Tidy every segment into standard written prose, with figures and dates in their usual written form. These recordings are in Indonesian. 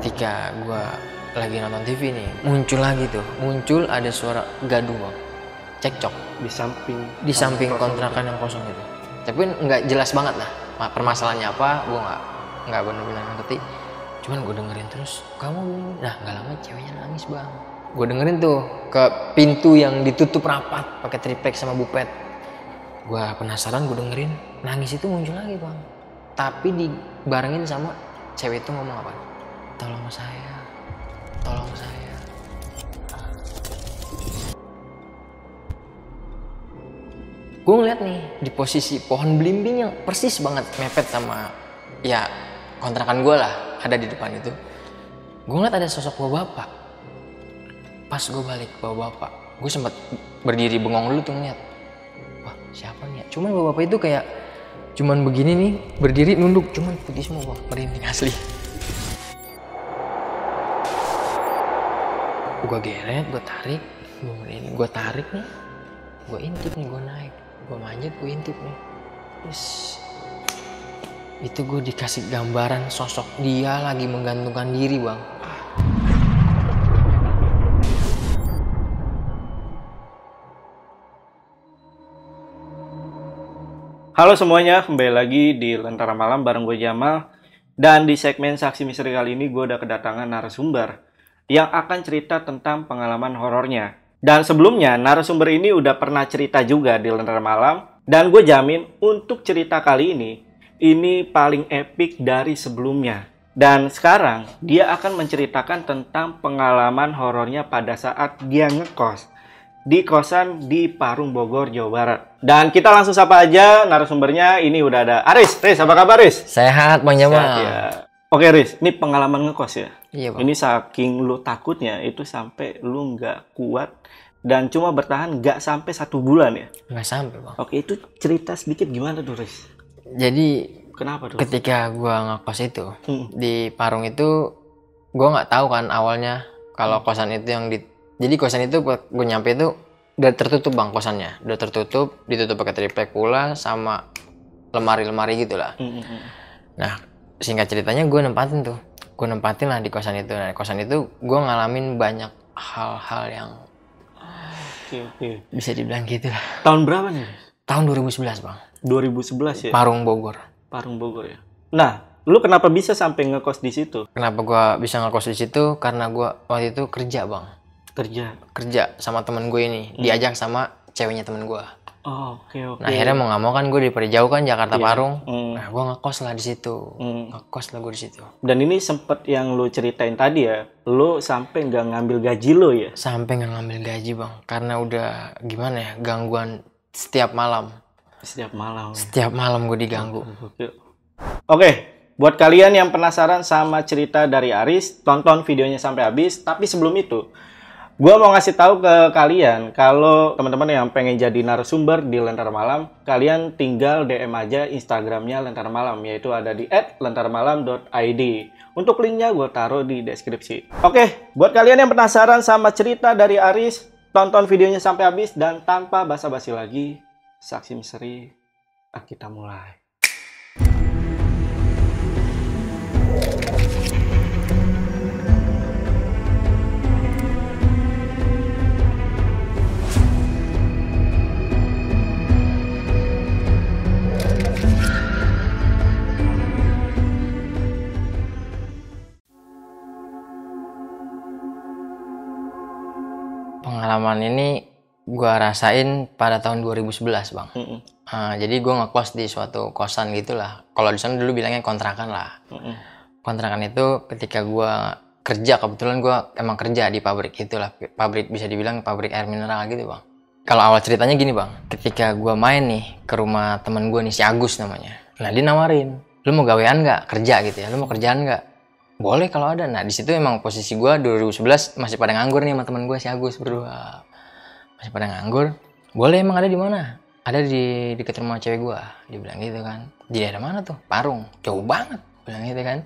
ketika gue lagi nonton TV nih, muncul ada suara gaduh bang, cekcok di samping kontrakan yang kosong itu. Tapi nggak jelas banget lah permasalahannya apa, gue nggak benar-benar ngerti. Cuman gue dengerin terus, kamu nah nggak lama ceweknya nangis bang. Gue dengerin tuh ke pintu yang ditutup rapat pakai triplek sama bupet. Gue penasaran, gue dengerin nangis itu muncul lagi bang. Tapi dibarengin sama cewek itu ngomong apa? Tolong saya. Gue ngeliat nih di posisi pohon belimbing yang persis banget mepet sama ya kontrakan gue lah, ada di depan itu. Gue ngeliat ada sosok bapak. Pas gue balik ke bapak, gue sempat berdiri bengong dulu tuh ngeliat. Wah siapa nih ya? Cuman bapak itu kayak cuman begini nih, berdiri nunduk, cuman putih semua bang, merinding asli. Gue geret, gue tarik, gue tarik nih, gue intip nih, gue naik, gue manjat, gue intip nih. Terus itu gue dikasih gambaran sosok dia lagi menggantungkan diri bang. Halo semuanya, kembali lagi di Lentera Malam bareng gue Jamal. Dan di segmen Saksi Misteri kali ini gue udah kedatangan narasumber yang akan cerita tentang pengalaman horornya. Dan sebelumnya narasumber ini udah pernah cerita juga di Lentera Malam. Dan gue jamin untuk cerita kali ini paling epic dari sebelumnya. Dan sekarang dia akan menceritakan tentang pengalaman horornya pada saat dia ngekos di kosan di Parung, Bogor, Jawa Barat. Dan kita langsung sapa aja narasumbernya. Ini udah ada Aris. Riz, apa kabar Riz? Sehat Bang Jamal. Sehat, ya. Oke Riz, ini pengalaman ngekos ya? Iya Bang. Ini saking lu takutnya itu sampai lu nggak kuat dan cuma bertahan nggak sampai 1 bulan ya? Nggak sampai Bang. Oke, itu cerita sedikit gimana tuh Riz? Jadi kenapa tuh? Ketika gua ngekos itu di Parung itu, gua nggak tahu kan awalnya kalau kosan itu yang jadi kosan itu gue nyampe itu udah tertutup bang, kosannya udah tertutup, ditutup pakai triplek pula sama lemari gitulah. Nah singkat ceritanya gue nempatin lah di kosan itu. Nah kosan itu gue ngalamin banyak hal-hal yang bisa dibilang gitu lah. Tahun berapa nih? Tahun 2011 bang. 2011 ya? Parung Bogor Ya. Nah, lu kenapa bisa sampai ngekos di situ? Kenapa gue bisa ngekos di situ? Karena gue waktu itu kerja bang. Kerja sama temen gue ini, diajak sama ceweknya temen gue. Oh, oke. Nah akhirnya mau nggak mau kan gue daripada jauh kan Jakarta Parung. Nah gue ngekos lah di situ. Dan ini sempet yang lu ceritain tadi ya, lu sampai nggak ngambil gaji lo ya? Sampai nggak ngambil gaji bang, karena udah gimana ya, gangguan setiap malam. Setiap malam gue diganggu. Oke, buat kalian yang penasaran sama cerita dari Aris, tonton videonya sampai habis. Tapi sebelum itu, gue mau ngasih tahu ke kalian kalau teman-teman yang pengen jadi narasumber di Lentera Malam, kalian tinggal DM aja Instagramnya Lentera Malam, yaitu ada di @lenteramalam.id. Untuk linknya gue taruh di deskripsi. Oke, buat kalian yang penasaran sama cerita dari Aris, tonton videonya sampai habis dan tanpa basa-basi lagi, Saksi Misteri, kita mulai. Pengalaman ini gue rasain pada tahun 2011 bang. Jadi gue ngekos di suatu kosan gitulah. Kalau di sana dulu bilangnya kontrakan lah. Kontrakan itu ketika gue kerja, kebetulan gue emang kerja di pabrik gitulah. Pabrik bisa dibilang pabrik air mineral gitu bang. Kalau awal ceritanya gini bang, ketika gue main nih ke rumah temen gue nih, si Agus namanya. Nah dia nawarin, lu mau gawean nggak, kerja gitu ya, lu mau kerjaan nggak? Boleh kalau ada. Nah di situ emang posisi gue 2011 masih pada nganggur nih sama temen gue si Agus berdua. Masih pada nganggur. Boleh, emang ada di mana? Ada di dekat rumah cewek gue. Dia bilang gitu kan. Di daerah mana tuh? Parung. Jauh banget. Bilang gitu kan.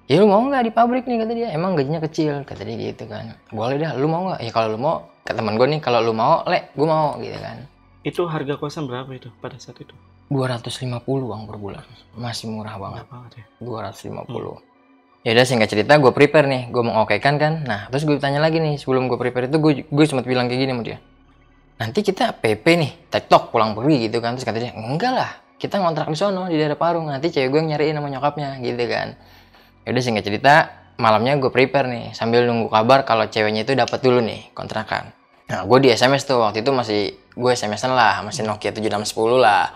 Ya lu mau nggak di pabrik nih, kata dia. Emang gajinya kecil, kata dia gitu kan. Boleh dah, lu mau nggak? Ya kalau lu mau, kata temen gue nih, kalau lu mau, gue mau gitu kan. Itu harga kosan berapa itu pada saat itu? 250 bang per bulan. Masih murah banget. 250. Ya udah singkat cerita gue prepare nih, gue mengokekan kan. Nah terus gue tanya lagi nih, sebelum gue prepare itu gue sempat bilang kayak gini sama dia, nanti kita PP nih, TikTok pulang pergi gitu kan. Terus kata dia, enggak lah, kita ngontrak di sono di daerah Parung, nanti cewek gue yang nyariin sama nyokapnya gitu kan. Ya udah singkat cerita, malamnya gue prepare nih sambil nunggu kabar kalau ceweknya itu dapat dulu nih kontrakan. Nah gue di SMS tuh, waktu itu masih gue SMS-an lah, masih Nokia 7610 lah.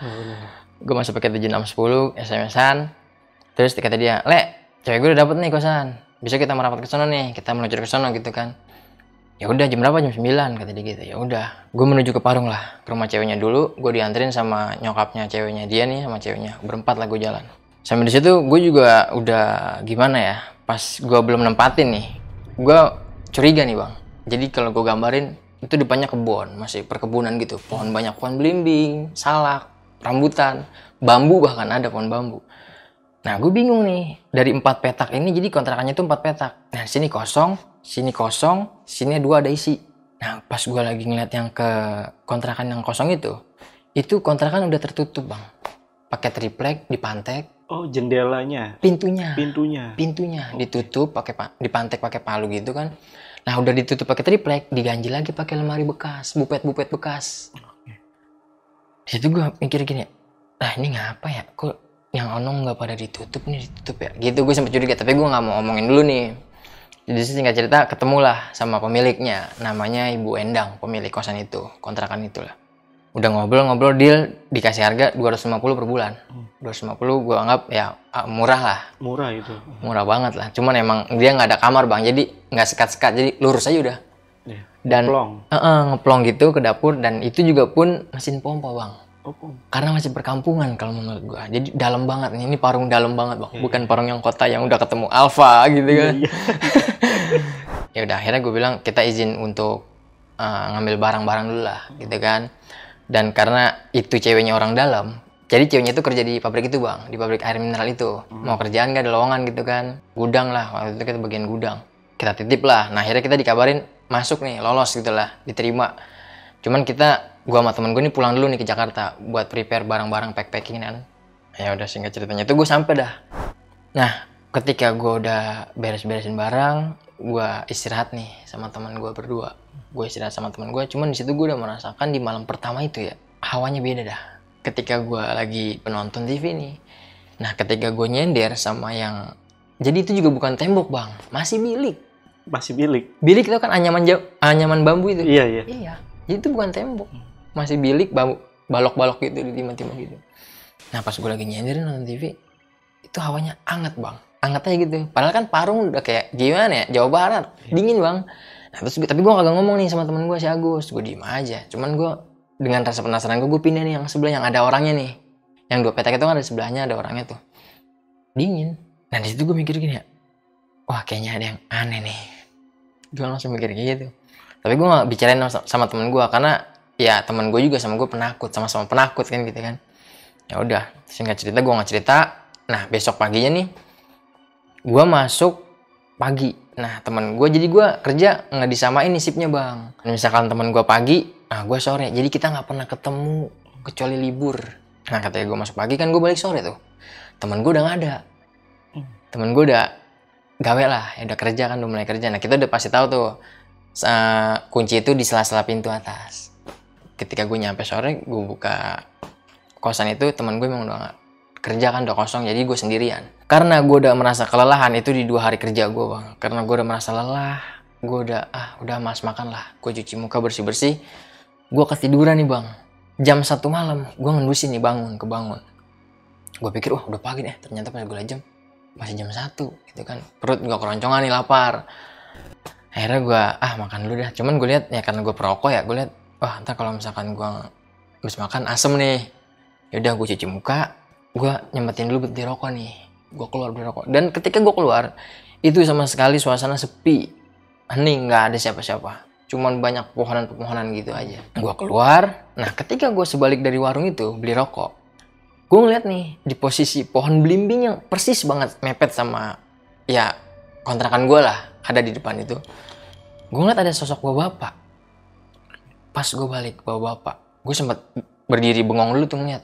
Gue masih pakai 7610 SMS-an. Terus kata dia, Le, cewek gue udah dapet nih kosan, bisa kita merapat ke sono nih, kita meluncur ke sono gitu kan. Ya udah jam berapa? Jam 9 kata dia gitu. Ya udah, gue menuju ke Parung lah, ke rumah ceweknya dulu. Gue dianterin sama nyokapnya ceweknya dia nih, sama ceweknya, berempat lah gue jalan. Sampai di situ gue juga udah gimana ya, pas gue belum nempatin nih, gue curiga nih bang. Jadi kalau gue gambarin itu depannya kebun, masih perkebunan gitu, pohon banyak, pohon belimbing, salak, rambutan, bambu, bahkan ada pohon bambu. Nah gue bingung nih, dari 4 petak ini jadi kontrakannya itu 4 petak. Nah sini kosong, sini 2 ada isi. Nah pas gue lagi ngeliat yang ke kontrakan yang kosong itu kontrakan udah tertutup bang, pakai triplek, dipantek. Oh jendelanya? Pintunya ditutup, dipantek pakai palu gitu kan. Nah udah ditutup pakai triplek, diganjil lagi pakai lemari bekas, bupet bekas. Di situ gue mikir gini, nah ini ngapa ya, kok yang onong nggak pada ditutup ya gitu. Gue sempet curiga, tapi gue nggak mau ngomongin dulu nih. Jadi singkat cerita ketemulah sama pemiliknya, namanya Ibu Endang, pemilik kosan itu, kontrakan itulah. Udah ngobrol deal, dikasih harga 250 per bulan. 250 gue anggap ya murah lah. Murah banget lah, cuman emang dia nggak ada kamar bang, jadi nggak sekat-sekat, jadi lurus aja udah. Dan ngeplong gitu ke dapur, dan itu juga pun mesin pompa bang. Karena masih perkampungan kalau menurut gua. Jadi dalam banget nih, ini Parung dalam banget bang. Bukan Parung yang kota yang udah ketemu Alfa gitu kan. Ya udah akhirnya gue bilang kita izin untuk ngambil barang-barang dulu lah gitu kan. Dan karena itu ceweknya orang dalam, jadi ceweknya itu kerja di pabrik itu bang, di pabrik air mineral itu. Mau kerjaan gak ada lowongan gitu kan, gudang lah, waktu itu kita bagian gudang. Kita titip lah, nah akhirnya kita dikabarin masuk nih, lolos gitu lah, diterima. Cuman gua sama temen gue nih pulang dulu nih ke Jakarta buat prepare barang-barang packing kan. Ya udah singkat ceritanya itu gue sampai dah. Nah ketika gue udah beres-beresin barang, gue istirahat nih sama teman gue berdua. Gue istirahat sama teman gue, cuman di situ gue udah merasakan di malam pertama itu ya hawanya beda dah. Ketika gue lagi penonton TV nih, nah ketika gue nyender sama yang, jadi itu juga bukan tembok bang, masih bilik. Bilik itu kan anyaman bambu itu. Iya. Jadi itu bukan tembok, masih bilik, balok-balok gitu, di timah-timah gitu. Nah pas gue lagi nyenderin nonton TV, itu hawanya anget bang, anget aja gitu. Padahal kan Parung udah kayak gimana ya, Jawa Barat, dingin bang. Nah terus tapi gue kagak ngomong nih sama temen gue si Agus, gue diem aja. Cuman gue dengan rasa penasaran gue pindah nih yang sebelah yang ada orangnya nih, yang 2 petak itu kan ada sebelahnya ada orangnya tuh, dingin. Nah di situ gue mikir gini ya, wah kayaknya ada yang aneh nih. Gue langsung mikir kayak gitu. Tapi gue gak bicarain sama temen gue, karena ya temen gue juga sama gue penakut, sama-sama penakut kan gitu kan. Ya udah, singkat cerita gue gak cerita. Nah besok paginya nih, gue masuk pagi. Nah temen gue, jadi gue kerja nggak disamain nih shiftnya bang. Misalkan temen gue pagi, nah gue sore. Jadi kita nggak pernah ketemu kecuali libur. Nah katanya gue masuk pagi kan gue balik sore tuh. Temen gue udah nggak ada. Temen gue udah gawe lah, ya udah kerja kan, udah mulai kerja. Nah kita udah pasti tahu tuh kunci itu di sela-sela pintu atas. Ketika gue nyampe sore, gue buka kosan itu, temen gue memang udah gak kerja kan, udah kosong, jadi gue sendirian. Karena gue udah merasa kelelahan itu di 2 hari kerja gue bang. Karena gue udah merasa lelah, gue udah mas makan lah. Gue cuci muka, bersih-bersih, gue ketiduran nih bang. Jam 1 malam, gue ngendusin nih kebangun. Gue pikir, wah udah pagi nih, ternyata pas gue liat jam, masih jam 1 gitu kan. Perut gue keroncongan nih, lapar. Akhirnya gue makan dulu dah. Cuman gue lihat ya, karena gue perokok ya, gue lihat wah ntar kalau misalkan gue habis makan asem nih, yaudah gue cuci muka, gue nyempetin dulu berhenti rokok nih, gue keluar beli rokok. Dan ketika gue keluar itu sama sekali suasana sepi, hening, nggak ada siapa-siapa, cuman banyak pepohonan gitu aja. Gue keluar, nah ketika gue sebalik dari warung itu beli rokok, gue ngeliat nih di posisi pohon belimbing yang persis banget mepet sama ya kontrakan gue lah, ada di depan itu. Gue ngeliat ada sosok bapak. Pas gue balik bapak, gue sempat berdiri bengong dulu tuh ngeliat,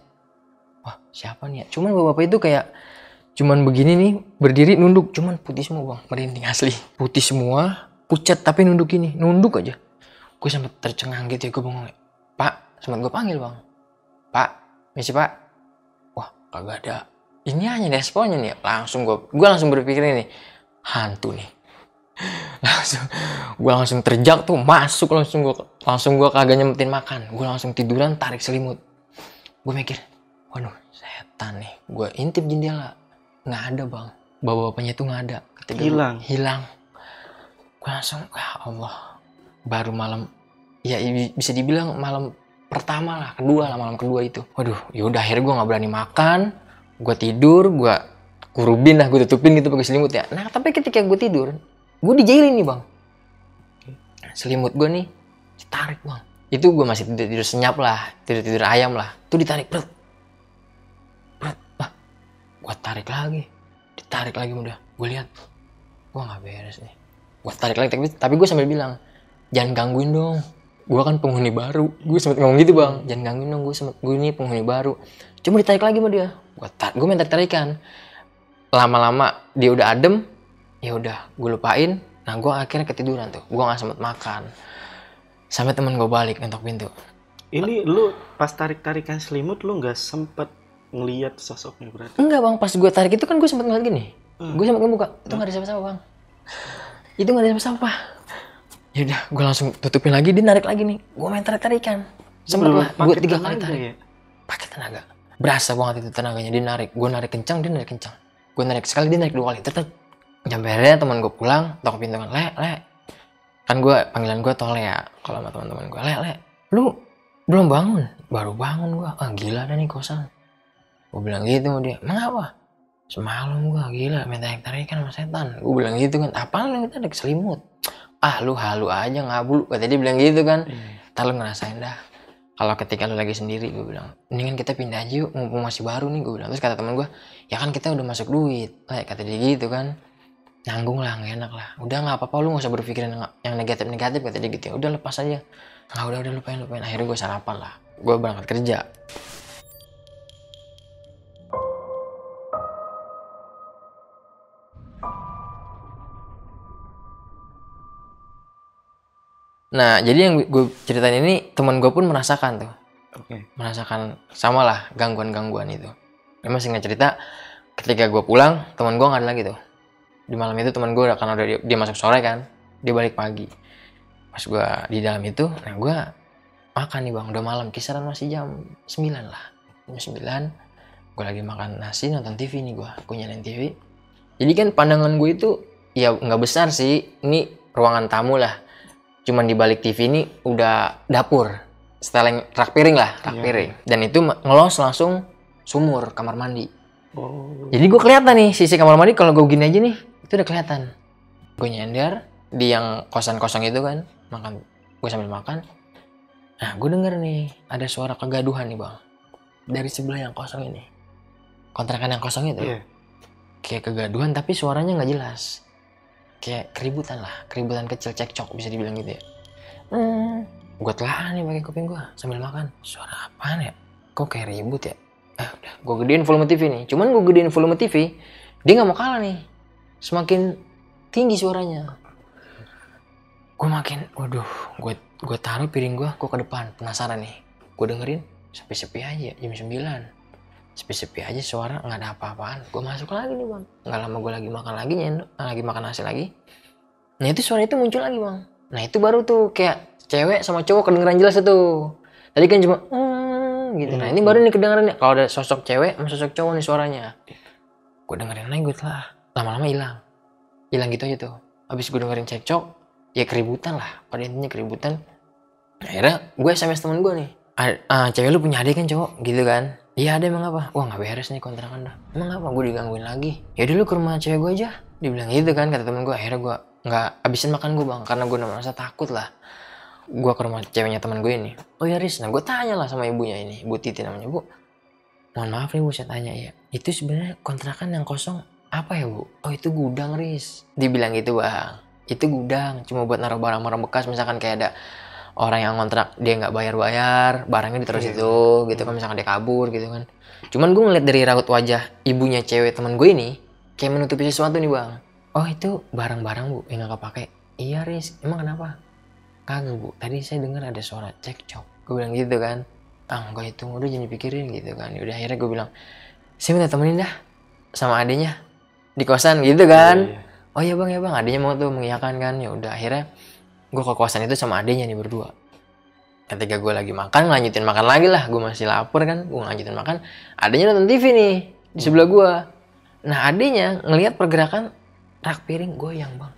wah siapa nih ya. Cuman bapak itu kayak Cuman begini nih, berdiri nunduk, cuman putih semua bang, merinding asli. Putih semua, pucat tapi nunduk gini, nunduk aja. Gue sempet tercengang gitu ya, gue bengong. Pak, sempet gue panggil bang. Pak, misi pak. Wah, kagak ada. Ini hanya responnya nih, langsung gue langsung berpikir ini, hantu nih. Gue langsung terjak tuh, masuk langsung gue kagak nyempetin makan. Gue langsung tiduran, tarik selimut. Gue mikir, waduh setan nih. Gue intip jendela, nggak ada bang. Bapak-bapaknya tuh nggak ada. Hilang. Gue langsung, ya Allah. Baru malam, ya bisa dibilang malam pertama lah, malam kedua itu. Waduh, yaudah akhirnya gue nggak berani makan. Gue tidur, gue kurubin lah, gue tutupin gitu pakai selimut ya. Nah tapi ketika gue tidur, gue dijailin nih bang. Selimut gue nih ditarik bang. Itu gue masih tidur senyap lah, tidur ayam lah. Tuh ditarik, bret. Gue tarik lagi udah. Gue lihat, gue nggak beres nih. Gue tarik lagi, tapi gue sambil bilang, jangan gangguin dong. Gue kan penghuni baru. Gue sempet ngomong gitu bang, jangan gangguin dong. Gue ini penghuni baru. Cuma ditarik lagi sama dia. Gue minta tarikan. Lama-lama dia udah adem, ya udah gue lupain. Nah gue akhirnya ketiduran tuh, gue nggak sempet makan sampai temen gue balik ngetok pintu. Ini lu pas tarik-tarikan selimut lu nggak sempet ngelihat sosoknya berarti? Enggak bang, pas gue tarik itu kan gue sempet ngeliat gini. Gue sempet ngebuka, itu nggak ada siapa-siapa bang. Itu nggak ada siapa-siapa. Ya udah, gue langsung tutupin lagi, dia narik lagi nih. Gue main tarik-tarikan. Sempet lah, gue 3 kali tarik. Ya? Pakai tenaga. Berasa banget itu tenaganya, dia narik. Gue narik kencang, dia narik kencang. Gue narik sekali, dia narik 2 kali. Tetep. Sampai akhirnya teman gue pulang, tok pintu kan, Le. Kan gue, panggilan gue Tole ya, kalau sama teman-teman gue, Le. Lu belum bangun? Baru bangun gue. Ah gila dah nih kosan. Gue bilang gitu sama dia. Emang apa? Semalam gue gila, main tarik-tarikan sama setan. Gue bilang gitu kan, apaan lu tarik selimut? Ah lu halu aja, ngabulu. Kata dia bilang gitu kan. Ntar lu ngerasain dah. Kalau ketika lu lagi sendiri, gue bilang, mendingan kita pindah aja yuk, mumpung masih baru nih, gue bilang. Terus kata teman gue, ya kan kita udah masuk duit. Kata dia gitu kan. Nanggung lah, gak enak lah. Udah gak apa-apa, lu gak usah berpikiran yang negatif-negatif, kata dia gitu. Udah lepas aja. Nah udah lupain. Akhirnya gue sarapan lah. Gue berangkat kerja. Nah jadi yang gue ceritain ini, teman gue pun merasakan tuh. Merasakan sama lah gangguan-gangguan itu. Dia masih cerita, ketika gue pulang, teman gue gak ada lagi tuh. Di malam itu teman gue karena udah dia masuk sore kan, dia balik pagi. Pas gue di dalam itu, nah gue makan nih bang, udah malam, kisaran masih jam 9 lah. Jam 9, gue lagi makan nasi, nonton TV nih gue nyalain TV. Jadi kan pandangan gue itu, ya nggak besar sih, ini ruangan tamu lah. Cuman di balik TV ini udah dapur, setelan rak piring lah, piring. Dan itu ngelos langsung sumur, kamar mandi. Jadi gue kelihatan nih, sisi kamar mandi kalau gue gini aja nih, itu udah kelihatan. Gue nyender di yang kosan kosong itu kan, gue sambil makan. Nah gue denger nih ada suara kegaduhan nih bang, dari sebelah yang kosong ini, kontrakan yang kosong itu. Kayak kegaduhan tapi suaranya nggak jelas, kayak keributan kecil, cekcok bisa dibilang gitu ya. Gue telah nih pakai kuping gue sambil makan, suara apaan ya, kok kayak ribut ya. Udah gue gedein volume TV nih, cuman gue gedein volume TV, dia nggak mau kalah nih, semakin tinggi suaranya. Gue makin, waduh, gue taruh piring gue ke depan, penasaran nih. Gue dengerin, sepi-sepi aja, jam 9. Sepi-sepi aja suara, nggak ada apa-apaan. Gue masuk lagi nih bang, nggak lama gue lagi makan lagi, lagi makan nasi lagi. Nah itu suara itu muncul lagi bang. Nah itu baru tuh kayak cewek sama cowok kedengeran jelas itu. Tadi kan cuma, gitu. Nah ini baru nih kedengeran, kalau ada sosok cewek sama sosok cowok nih suaranya. Gue dengerin lagi, gue telah lama-lama hilang gitu aja tuh. Habis gue dengerin cekcok, ya keributan lah, pada intinya keributan. Akhirnya gue SMS temen gue nih, cewek lu punya adik kan cowok gitu kan. Iya ada, emang apa? Wah nggak beres nih kontrakan dah. Emang apa? Gue digangguin lagi. Ya dulu ke rumah cewek gue aja, dibilang gitu kan kata temen gue. Akhirnya gue nggak habisin makan gue bang, karena gue merasa takut lah. Gue ke rumah ceweknya teman gue ini. Oh ya Riz, nah gue tanya lah sama ibunya ini, Bu Titi namanya. Bu, mohon maaf nih Bu, saya tanya ya, itu sebenarnya kontrakan yang kosong apa ya Bu? Oh itu gudang Riz. Dibilang gitu bang, itu gudang, cuma buat naruh barang-barang bekas, misalkan kayak ada orang yang ngontrak dia nggak bayar barangnya ditaruh situ gitu kan, misalkan dia kabur gitu kan. Cuman gue ngeliat dari raut wajah ibunya cewek teman gue ini kayak menutupi sesuatu nih bang. Oh itu barang-barang bu yang nggak kepake. Iya Riz, emang kenapa? Kagak bu, tadi saya dengar ada suara cekcok. Gue bilang gitu kan. Ah enggak, itu udah jangan dipikirin gitu kan. Udah akhirnya gue bilang, saya minta temenin dah sama adenya di kosan gitu kan. Oh iya bang, adenya mau tuh mengiyakan kan. Ya udah akhirnya gue ke kosan itu sama adenya nih berdua. Ketika gue lagi makan, lanjutin makan lagi lah. Gue masih lapar kan, gue lanjutin makan. Adenya nonton TV nih di sebelah gue. Nah adenya ngelihat pergerakan rak piring goyang bang.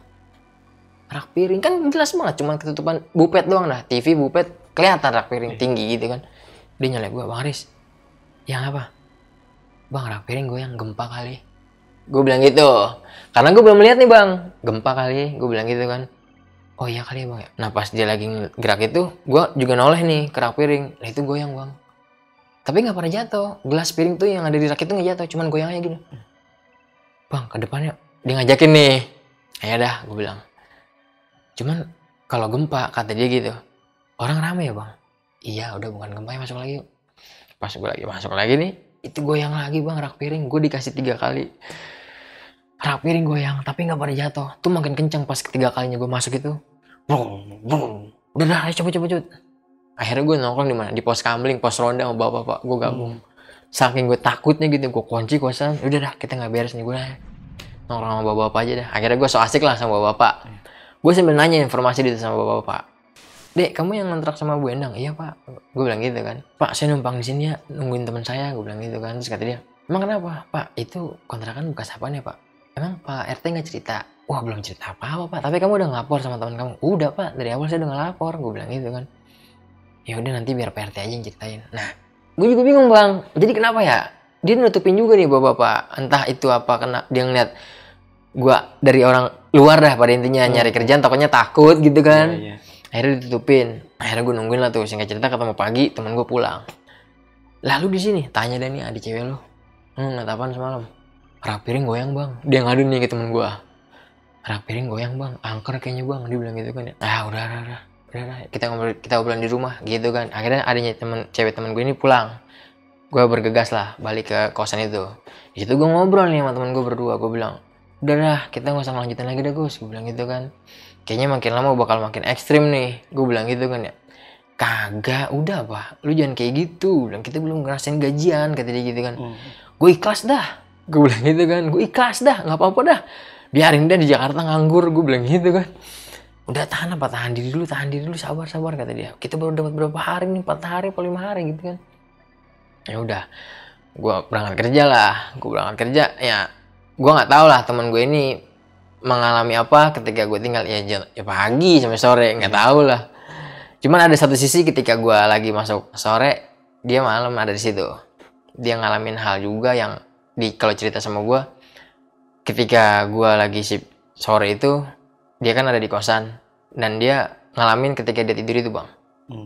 Rak piring kan jelas banget, cuma ketutupan bupet doang dah. TV bupet kelihatan rak piring tinggi gitu kan. Dia nyelek gue, Bang Aris, yang apa? Bang rak piring goyang, gempa kali. Gue bilang gitu, karena gue belum lihat nih bang, gempa kali, gue bilang gitu kan. Oh iya kali ya bang ya. Nah pas dia lagi gerak itu, gue juga noleh nih ke rak piring. Nah itu goyang bang. Tapi nggak pernah jatuh. Gelas piring tuh yang ada di rak itu nggak jatuh, cuman goyang aja gini. Bang ke depannya, dia ngajakin nih. Ya dah, gue bilang. Cuman kalau gempa kata dia gitu, orang rame ya bang. Iya udah bukan gempa ya, masuk lagi yuk. Pas gue lagi masuk lagi nih, itu goyang lagi bang rak piring. Gue dikasih 3 kali. Rak piring goyang, tapi nggak pada jatuh. Tuh makin kencang pas ketiga kalinya gue masuk itu. Brum. Udah dah, ayo cepet. Akhirnya gue nongkrong di mana? Di pos kamling, pos ronda sama bapak-bapak. Gue gabung. Saking gue takutnya gitu, gue kunci kosan. Udah dah, kita nggak beres nih, gue nongkrong sama bapak-bapak aja dah. Akhirnya gue so asik lah sama bapak. Gue sambil nanya informasi gitu sama bapak-bapak. Dek, kamu yang ngontrak sama Bu Endang? Iya pak. Gue bilang gitu kan. Pak, saya numpang di sini ya, nungguin teman saya. Gue bilang gitu kan. Terus kata dia, emang kenapa? Pak, itu kontrakan bekas apaan ya pak? Emang Pak RT nggak cerita? Wah belum cerita apa-apa pak. Tapi kamu udah ngelapor sama teman kamu? Udah pak, dari awal saya udah ngelapor. Gue bilang gitu kan. Ya udah nanti biar Pak RT aja yang ceritain. Nah, gue juga bingung bang. Jadi kenapa ya? Dia nutupin juga nih bapak-bapak. Entah itu apa, karena dia ngeliat gue dari orang luar dah pada intinya nyari kerjaan. Takutnya takut gitu kan. Akhirnya ditutupin. Akhirnya gue nungguin lah tuh. Singkat cerita ketemu pagi, temen gue pulang. Lalu di sini tanya deh nih adik cewek lo. Ngeliat apaan semalam? Rak piring goyang bang. Dia ngadu nih ke temen gue. Rak piring goyang bang, angker kayaknya bang. Dia bilang gitu kan ya. Udah. Kita ngobrol di rumah gitu kan. Akhirnya adanya cewek temen gue ini pulang. Gue bergegas lah balik ke kosan itu. Di situ gue ngobrol nih sama temen gue berdua. Gue bilang, udah dah kita nggak usah lanjutin lagi deh Gus. Gue bilang gitu kan. Kayaknya makin lama bakal makin ekstrim nih. Gue bilang gitu kan ya. Kagak, udah pak. Lu jangan kayak gitu. Dan kita belum ngerasain gajian, kata dia gitu kan. Gue ikhlas dah. Gue bilang gitu kan. Gue ikhlas dah, nggak apa-apa dah. Biarin dia di Jakarta nganggur. Gue bilang gitu kan. Udah tahan diri dulu, sabar kata dia. Kita baru dapat berapa hari nih, 4 hari atau 5 hari gitu kan. Ya udah, gue berangkat kerja lah. Ya gue nggak tahu lah teman gue ini mengalami apa ketika gue tinggal ya pagi sampai sore, nggak tahu lah. Cuman ada satu sisi ketika gue lagi masuk sore, dia malam ada di situ. Dia ngalamin hal juga yang kalau cerita sama gue, ketika gue lagi shift sore itu, dia kan ada di kosan dan dia ngalamin ketika dia tidur itu bang,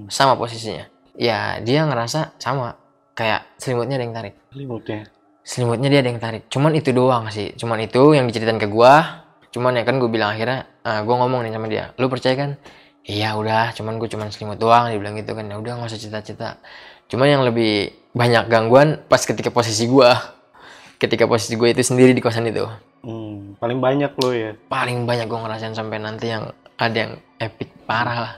sama posisinya. Ya dia ngerasa sama kayak selimutnya ada yang tarik. Selimutnya dia ada yang tarik. Cuman itu doang sih. Cuman itu yang diceritain ke gue. Cuman ya kan gue bilang akhirnya, gue ngomong nih sama dia, lu percaya kan? Iya udah, cuman gue selimut doang. Dia bilang gitu kan. Ya udah nggak usah cerita. Cuman yang lebih banyak gangguan pas ketika posisi gue itu sendiri di kosan itu. Paling banyak lo ya? Paling banyak gue ngerasain sampai nanti yang ada yang epic parah lah.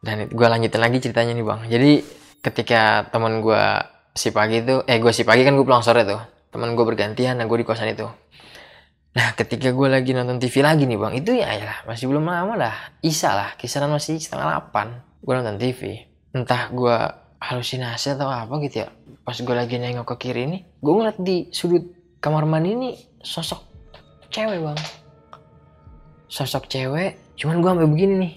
Dan gue lanjutin lagi ceritanya nih bang. Jadi ketika teman gue si pagi kan gue pulang sore tuh. Teman gue bergantian dan gue di kosan itu. Nah ketika gue lagi nonton TV lagi nih bang. Itu ya masih belum lama lah. Isa lah, kisaran masih 7:30. Gue nonton TV. Entah gue halusinasi atau apa gitu ya. Pas gue lagi nengok ke kiri nih. Gue ngeliat di sudut kamar mandi ini sosok cewek bang. Sosok cewek. Cuman gue sampai begini nih.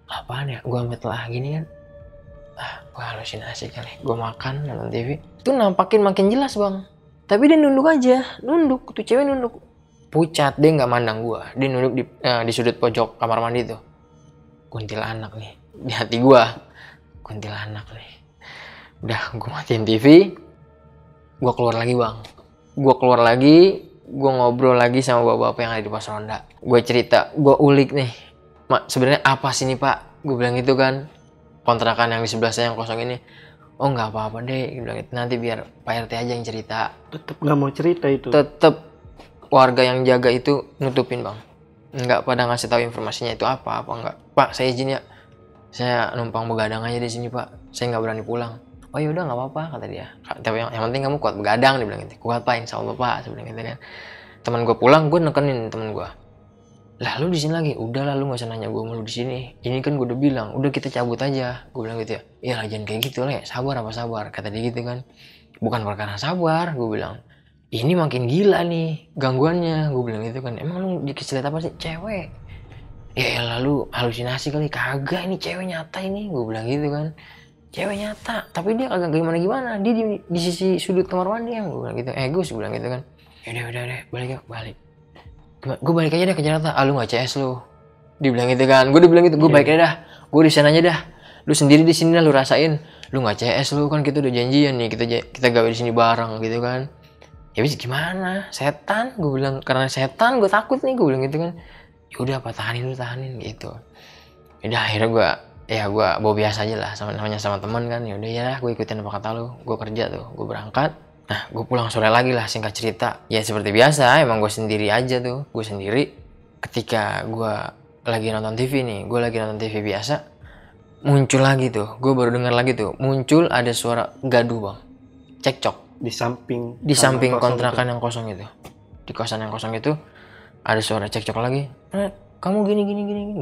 Apaan ya? Gue sampai telah gini kan. Gue halusinasi kali. Gue makan nonton TV. Itu nampakin makin jelas bang. Tapi dia nunduk aja. Nunduk. Tuh cewek nunduk. Pucat. Dia gak mandang gue. Dia nunduk di sudut pojok kamar mandi tuh. Kuntilanak nih. Di hati gue. Kuntilanak nih. Udah, gue matiin TV, gue keluar lagi bang. Gue keluar lagi, gue ngobrol lagi sama bapak-bapak yang ada di pos ronda. Gue cerita, gue ulik nih, mak sebenarnya apa sih nih pak? Gue bilang gitu kan, kontrakan yang di sebelah saya yang kosong ini. Oh nggak apa-apa deh, gue bilang gitu. Nanti biar Pak RT aja yang cerita. Tetep nggak mau cerita itu. Tetep warga yang jaga itu nutupin bang. Nggak pada ngasih tahu informasinya itu apa enggak. Pak saya izin ya, saya numpang begadang aja di sini pak. Saya nggak berani pulang. Oh ya udah nggak apa-apa kata dia. Tapi yang penting kamu kuat begadang, dia bilang gitu. Kuat pak, insya Allah pak, saya bilang gitu kan. Teman gue pulang, gue nekenin teman gue. Lah lu di sini lagi, udah lah lu nggak usah nanya gue mulu di sini. Ini kan gue udah bilang, udah kita cabut aja. Gue bilang gitu ya. Iya lah jangan kayak gitu lah, sabar apa sabar, kata dia gitu kan. Bukan perkara sabar, gue bilang. Ini makin gila nih gangguannya, gue bilang gitu kan. Emang lu dikasih lihat apa sih? Cewek. Ya lalu halusinasi kali, kagak ini cewek nyata ini, gue bilang gitu kan. Cewek nyata, tapi dia agak gimana dia di sisi sudut kamar mandi yang gue bilang gitu. Gus gue bilang gitu kan. Udah deh, balik. Gue balik aja deh ke Jakarta. Lu nggak CS lu, dibilang gitu kan. Gue dibilang gitu, gue balik aja dah, gue di sana aja dah, lu sendiri di sini lah, lu rasain. Lu nggak CS lu kan, kita udah janjian nih, kita gawe di sini bareng gitu kan. Ya bisa gimana, setan, gue bilang, karena setan gue takut nih, gue bilang gitu kan. Ya udah apa, tahanin gitu. Udah akhirnya gue bawa biasa aja lah, namanya sama teman kan. Ya udah ya gue ikutin apa kata lu. Gue kerja tuh, gue berangkat. Nah, gue pulang sore lagi lah, singkat cerita. Ya seperti biasa, emang gue sendiri aja tuh. Gue sendiri. Ketika gue lagi nonton TV nih, gue lagi nonton TV biasa. Muncul lagi tuh, gue baru dengar lagi tuh. Muncul ada suara gaduh bang. Cekcok. Di samping kontrakan yang kosong itu. Di kosan yang kosong itu, ada suara cekcok lagi. Kamu gini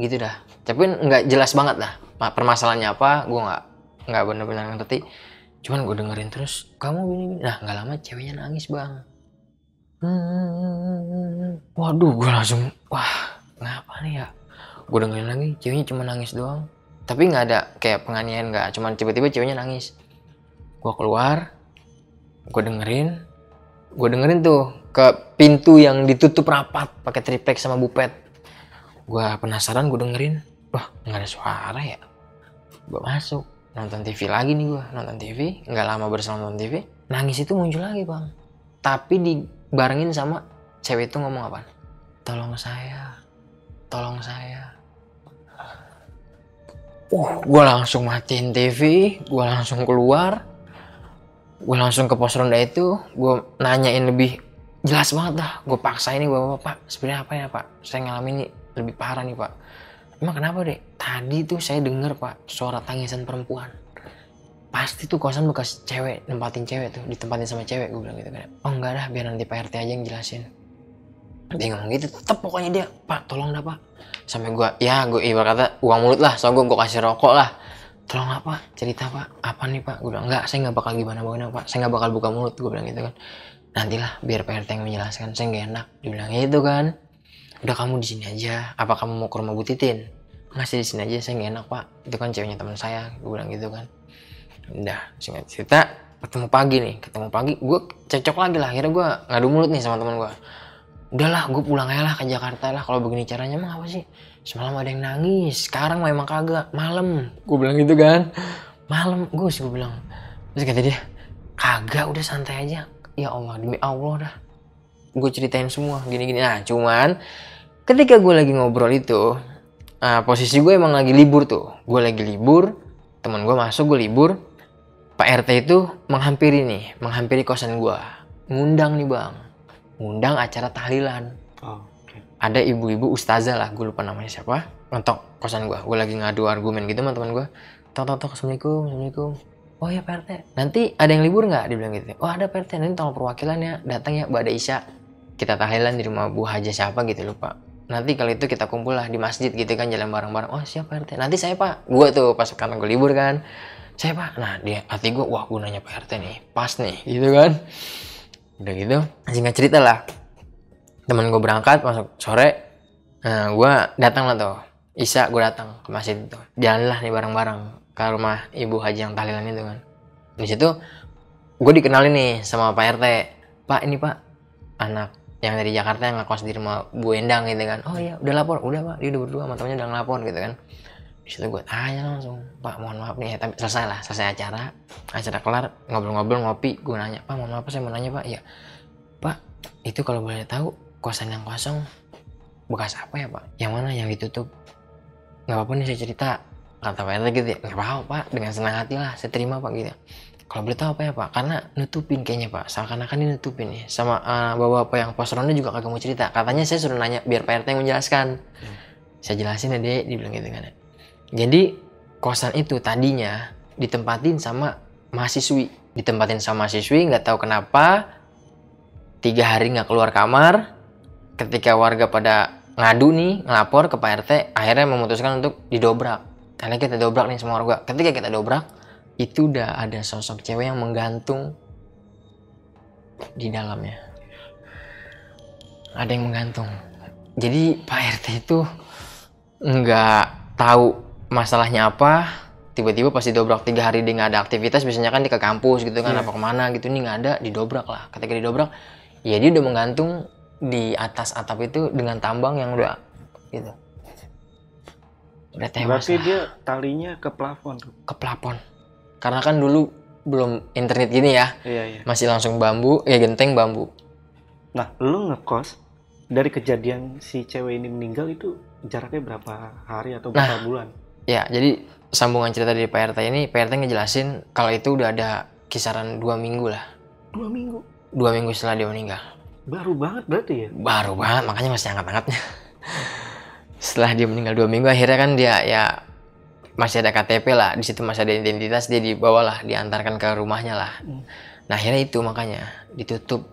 gitu dah. Tapi nggak jelas banget lah. Permasalahannya apa, gue nggak benar-benar ngerti. Cuman gue dengerin terus, kamu gini. Nah nggak lama ceweknya nangis bang. Waduh, gue langsung, wah ngapa nih ya. Gue dengerin lagi, ceweknya cuma nangis doang. Tapi nggak ada kayak penganiayaan, nggak. Cuman tiba-tiba ceweknya nangis. Gue keluar, gue dengerin tuh ke pintu yang ditutup rapat pakai triplek sama bupet. Gue penasaran, gue dengerin, wah nggak ada suara ya. Gue masuk. Nonton TV lagi nih gue, nonton TV, nggak lama bersama nonton TV, nangis itu muncul lagi bang. Tapi dibarengin sama cewek itu ngomong apa? Tolong saya. Gue langsung matiin TV, gue langsung keluar, gue langsung ke pos ronda itu, gue nanyain lebih jelas banget dah, gue paksa ini bapak, sebenarnya apa ya pak? Saya ngalamin ini lebih parah nih pak. Emang kenapa deh? Tadi tuh saya denger pak suara tangisan perempuan. Pasti tuh kosan bekas cewek, nempatin cewek tuh, ditempatin sama cewek, gue bilang gitu kan. Oh enggak dah, biar nanti Pak RT aja yang jelasin. Dia ngomong gitu, tetep pokoknya dia, Pak tolong dah pak. Sampai gue ibarat kata uang mulut lah, soalnya gue kasih rokok lah. Tolong apa? Cerita pak, apa nih pak? Gue bilang enggak, saya nggak bakal gimana pak, saya nggak bakal buka mulut, gue bilang gitu kan. Nantilah biar Pak RT yang menjelaskan, saya nggak enak. Dibilang gitu kan. Udah kamu di sini aja, apa kamu mau ke rumah Bu Titin? Masih di sini aja, saya nggak enak pak, itu kan ceweknya teman saya, gue bilang gitu kan. Udah singkat cerita, ketemu pagi, gue cekcok lagi lah. Akhirnya gue ngadu mulut nih sama teman gue. Udahlah, gue pulang aja lah ke Jakarta lah, kalau begini caranya. Emang apa sih, semalam ada yang nangis, sekarang mah emang kagak, malam, gue bilang gitu kan. Malam, gue bilang. Terus kata dia, kagak, udah santai aja. Ya Allah, demi Allah dah, gue ceritain semua gini. Nah cuman ketika gue lagi ngobrol itu, posisi gue emang lagi libur tuh. Gue lagi libur, teman gue masuk, gue libur. Pak RT itu menghampiri kosan gue. Ngundang nih bang, ngundang acara tahlilan. Okay. Ada ibu-ibu ustazah lah, gue lupa namanya siapa, nonton kosan gue. Gue lagi ngadu argumen gitu sama teman gue. Tok, assalamualaikum. Oh ya Pak RT, nanti ada yang libur nggak? Dia bilang gitu. Oh ada Pak RT, nanti tolong perwakilannya datang ya Ba'da Isya. Kita tahlilan di rumah Bu Haja siapa gitu lupa. Nanti kalau itu kita kumpul lah di masjid gitu kan, jalan bareng-bareng. Oh siapa RT? Nanti saya pak. Gue tuh pas karena gue libur kan. Saya pak. Nah dia hati gue, wah gue nanya Pak RT nih. Pas nih gitu kan. Udah gitu, singkat cerita lah. Temen gue berangkat masuk sore. Nah gue datang lah tuh. Isya gue datang ke masjid itu. Jalan lah nih bareng-bareng ke rumah Ibu Haji yang tahlilan itu kan. Di situ gue dikenalin nih sama Pak RT. Pak ini pak, anak yang dari Jakarta yang ngekos di rumah Bu Endang gitu kan. Oh iya udah lapor, udah pak, dia udah berdua sama temennya udah ngelapor gitu kan. Di situ gue tanya langsung, Pak mohon maaf nih, tapi selesai acara kelar, ngobrol-ngobrol ngopi, gue nanya, Pak mohon maaf saya mau nanya Pak, ya Pak itu kalau boleh tahu kosan yang kosong bekas apa ya Pak? Yang mana yang ditutup? Nggak apa-apa nih saya cerita, kata Pak RT gitu ya. Nggak apa-apa Pak, dengan senang hati lah saya terima Pak gitu. Kalau boleh tahu apa ya Pak? Karena nutupin kayaknya Pak, seakan-akan ini nutupin nih. Sama bapak-bapak yang pos ronda juga kagak mau cerita. Katanya saya suruh nanya biar Pak RT yang menjelaskan. Saya jelasin ya Dek, dibilang gitu kan. Jadi kosan itu tadinya ditempatin sama mahasiswi. Nggak tahu kenapa 3 hari nggak keluar kamar. Ketika warga pada ngadu nih, ngelapor ke Pak RT, akhirnya memutuskan untuk didobrak. Karena kita dobrak nih semua warga. Ketika kita dobrak, itu udah ada sosok cewek yang menggantung di dalamnya. Ada yang menggantung. Jadi Pak RT itu nggak tahu masalahnya apa. Tiba-tiba pas didobrak 3 hari dia nggak ada aktivitas, biasanya kan dia ke kampus gitu kan, apa kemana gitu, nih nggak ada, didobrak lah. Ketika didobrak, ya dia udah menggantung di atas atap itu dengan tambang yang udah gitu. Udah tewas. Berarti dia talinya ke plafon. Ke plafon. Karena kan dulu belum internet gini ya. Iya. Masih langsung bambu, ya genteng bambu. Nah, lu ngekos dari kejadian si cewek ini meninggal itu jaraknya berapa hari atau berapa bulan? Ya, jadi sambungan cerita dari Pak RT ini, Pak RT ngejelasin kalau itu udah ada kisaran 2 minggu lah. 2 minggu? 2 minggu setelah dia meninggal. Baru banget berarti ya? Baru banget, makanya masih hangat-hangatnya. Setelah dia meninggal 2 minggu, akhirnya kan dia ya masih ada KTP lah, di situ masih ada identitas, dia dibawa lah, diantarkan ke rumahnya lah. Nah akhirnya itu makanya ditutup